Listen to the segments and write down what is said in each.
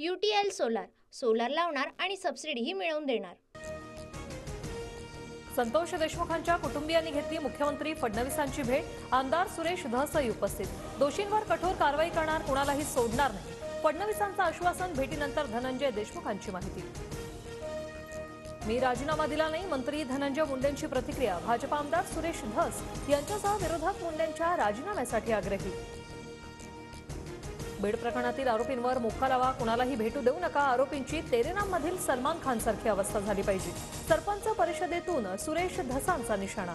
UTL solar solar लावणार आणि सबसिडीही मिळवून देणार। संतोष देशमुखांच्या कुटुंबियांनी घेतली मुख्यमंत्री फडणवीसांची भेट। आमदार सुरेश धसही उपस्थित। दोषींवर कठोर कारवाई करणार, कोणालाही सोडणार नाही, फडणवीसांचं आश्वासन। भेटीनंतर धनंजय देशमुखांची माहिती। मी राजीनामा दिला नाही, मंत्री धनंजय मुंडेंची प्रतिक्रिया। भाजप आमदार सुरेश धस यांच्यासह विरोधक मुंडेंच्या राजीनाम्यासाठी आग्रही। बीड प्रकरणातील आरोपींवर मोक्का लावा, कुणालाही भेटू देऊ नका, आरोपींची तेरेनाममधील सलमान खान सारखी अवस्था झाली पाहिजे, सरपंच परिषदेतून सुरेश धसांचा निशाणा।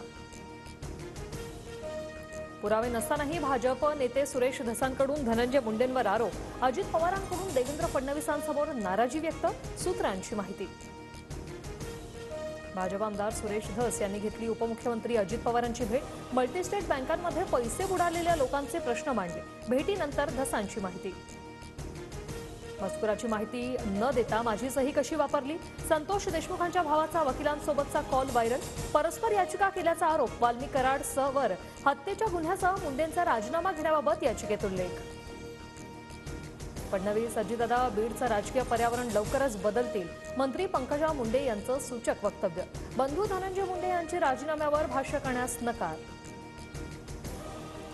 पुरावे नसतानाही भाजप नेते सुरेश धसांकडून धनंजय मुंडेंवर आरोप। अजित पवारांकडून देवेंद्र फडणवीसांसमोर नाराजी व्यक्त, सूत्रांची माहिती। भाजप आमदार सुरेश धस यांनी घेतली उपमुख्यमंत्री अजित पवारांची भेट। मल्टीस्टेट बँकांमध्ये पैसे बुडालेल्या लोकांचे प्रश्न मांडले। भेटीनंतर धसांची माहिती। मजकुराची माहिती न देता माझी सही कशी वापरली, संतोष देशमुखांच्या भावाचा वकिलांसोबतचा कॉल व्हायरल। परस्पर याचिका केल्याचा आरोप। वाल्मी कराडसवर हत्येच्या गुन्ह्यासह मुंडेंचा राजीनामा घेण्याबाबत याचिकेत उल्लेख। फडणवीस अजितदादा बीडचं राजकीय पर्यावरण लवकरच बदलतील, मंत्री पंकजा मुंडे यांचं सूचक वक्तव्य। बंधू धनंजय मुंडे यांची राजीनाम्यावर भाष्य करण्यास नकार।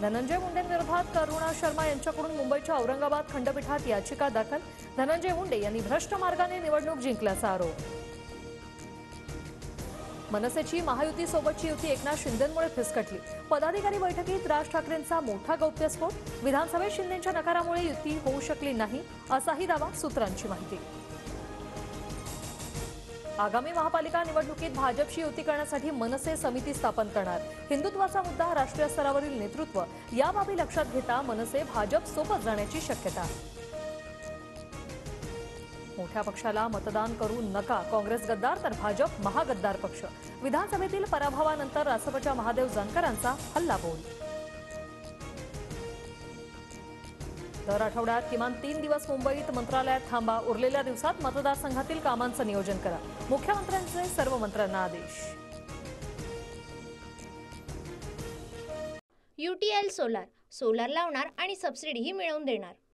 धनंजय मुंडेंविरोधात करुणा शर्मा यांच्याकडून मुंबईच्या औरंगाबाद खंडपीठात याचिका दाखल। धनंजय मुंडे यांनी भ्रष्ट मार्गाने निवडणूक जिंकल्याचा आरोप। मनसेची महायुतीसोबतची युती एकनाथ शिंदेंमुळे फिसकटली। पदाधिकारी बैठकीत राज ठाकरेंचा मोठा गौप्यस्फोट। विधानसभेत शिंदेंच्या नकारामुळे युती होऊ शकली नाही, असाही दावा, सूत्रांची माहिती। आगामी महापालिका निवडणुकीत भाजपशी युती करण्यासाठी मनसे समिती स्थापन करणार। हिंदुत्वाचा मुद्दा, राष्ट्रीय स्तरावरील नेतृत्व या बाबी लक्षात घेता मनसे भाजप सोबत जाण्याची शक्यता। मोठ्या पक्षाला मतदान करू नका, काँग्रेस गद्दार तर भाजप महागद्दार पक्ष। विधानसभेतील पराभवानंतर रासपच्या महादेव जानकरांचा हल्लाबोल। दर आठवड्यात किमान 3 दिवस मुंबईत मंत्रालयात थांबा, उरलेल्या दिवसात मतदारसंघातील कामांचं नियोजन करा, मुख्यमंत्र्यांचे सर्व मंत्र्यांना आदेश। UTL सोलार सोलार लावणार आणि सबसिडीही मिळवून देणार।